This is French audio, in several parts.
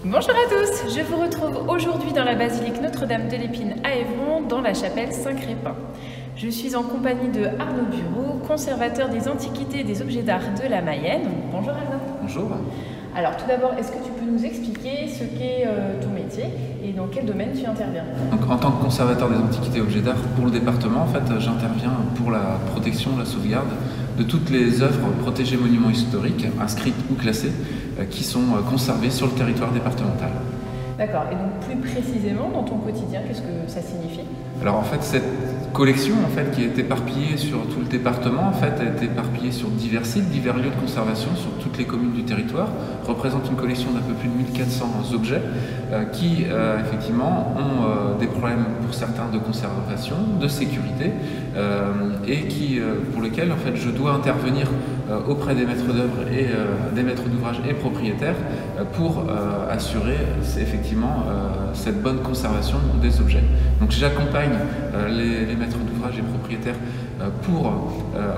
Bonjour à tous, je vous retrouve aujourd'hui dans la basilique Notre-Dame de l'Épine à Évron, dans la chapelle Saint-Crépin. Je suis en compagnie de Arnaud Bureau, conservateur des antiquités et des objets d'art de la Mayenne. Bonjour Arnaud. Bonjour. Alors tout d'abord, est-ce que tu peux nous expliquer ce qu'est ton métier et dans quel domaine tu interviens? Donc, en tant que conservateur des antiquités et objets d'art pour le département, en fait, j'interviens pour la protection, la sauvegarde de toutes les œuvres protégées monuments historiques, inscrites ou classées, qui sont conservées sur le territoire départemental. D'accord, et donc plus précisément dans ton quotidien, qu'est-ce que ça signifie? Alors en fait, cette collection qui est éparpillée sur tout le département, a été éparpillée sur divers sites, divers lieux de conservation sur toutes les communes du territoire, représente une collection d'un peu plus de 1400 objets qui effectivement ont des problèmes pour certains de conservation, de sécurité et pour lesquels en fait je dois intervenir auprès des maîtres d'œuvre et des maîtres d'ouvrage et propriétaires pour assurer effectivement cette bonne conservation des objets. Donc j'accompagne les maîtres d'ouvrage et propriétaires pour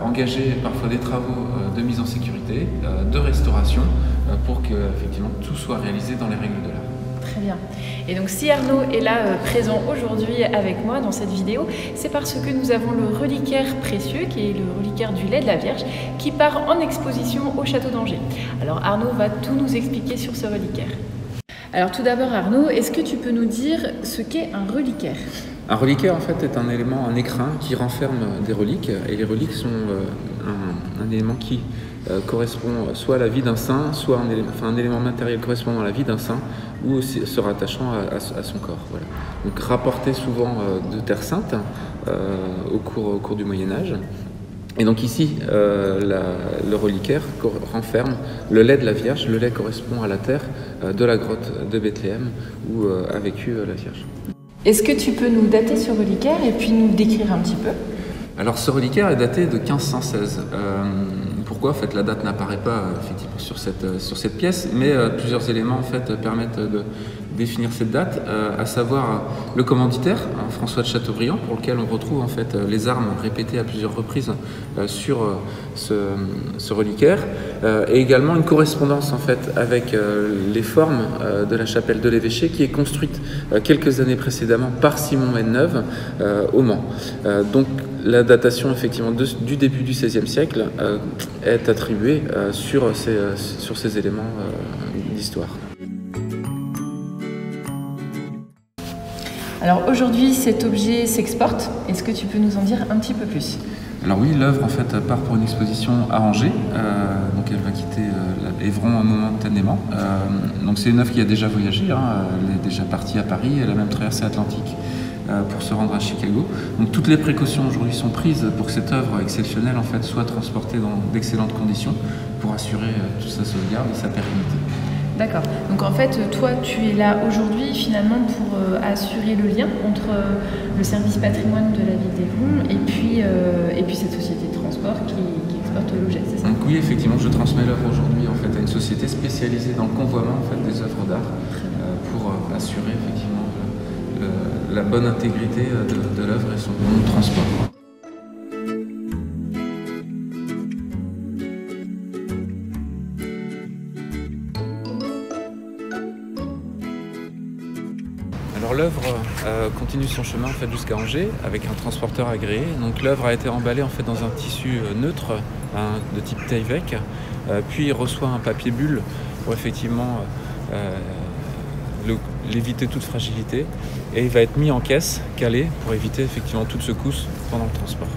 engager parfois des travaux de mise en sécurité, de restauration, pour que effectivement tout soit réalisé dans les règles de l'art. Très bien. Et donc si Arnaud est là présent aujourd'hui avec moi dans cette vidéo, c'est parce que nous avons le reliquaire précieux, qui est le reliquaire du lait de la Vierge, qui part en exposition au château d'Angers. Alors Arnaud va tout nous expliquer sur ce reliquaire. Alors tout d'abord Arnaud, est-ce que tu peux nous dire ce qu'est un reliquaire? Un reliquaire en fait est un élément, un écrin qui renferme des reliques, et les reliques sont un élément qui correspond soit à la vie d'un saint, soit un élément matériel correspondant à la vie d'un saint ou aussi se rattachant à son corps. Voilà. Donc rapporté souvent de Terre Sainte au cours du Moyen-Âge. Et donc ici, le reliquaire renferme le lait de la Vierge. Le lait correspond à la terre de la grotte de Bethléem où a vécu la Vierge. Est-ce que tu peux nous dater ce reliquaire et puis nous décrire un petit peu? Alors ce reliquaire est daté de 1516. Pourquoi en fait, la date n'apparaît pas effectivement sur cette pièce, mais plusieurs éléments en fait, permettent de définir cette date, à savoir le commanditaire, François de Chateaubriand, pour lequel on retrouve en fait les armes répétées à plusieurs reprises sur ce reliquaire, et également une correspondance en fait avec les formes de la chapelle de l'évêché qui est construite quelques années précédemment par Simon Maisonneuve au Mans. Donc la datation effectivement du début du XVIe siècle est attribuée sur ces éléments d'histoire. Alors aujourd'hui, cet objet s'exporte. Est-ce que tu peux nous en dire un petit peu plus? Alors oui, l'œuvre en fait part pour une exposition à Angers, donc elle va quitter Évron momentanément. Donc c'est une œuvre qui a déjà voyagé, elle est déjà partie à Paris, elle a même traversé l'Atlantique pour se rendre à Chicago. Donc toutes les précautions aujourd'hui sont prises pour que cette œuvre exceptionnelle en fait soit transportée dans d'excellentes conditions pour assurer toute sa sauvegarde et sa pérennité. D'accord. Donc en fait, toi, tu es là aujourd'hui finalement pour assurer le lien entre le service patrimoine de la ville d'Évron et puis cette société de transport qui exporte l'objet, c'est ça? Donc oui, effectivement, je transmets l'œuvre aujourd'hui en fait à une société spécialisée dans le convoiement en fait, des œuvres d'art pour assurer effectivement la bonne intégrité de l'œuvre et son bon transport. Alors l'œuvre continue son chemin en fait, jusqu'à Angers avec un transporteur agréé. Donc l'œuvre a été emballée en fait, dans un tissu neutre de type Tyvek, puis reçoit un papier bulle pour effectivement l'éviter toute fragilité, et il va être mis en caisse, calé, pour éviter effectivement toute secousse pendant le transport.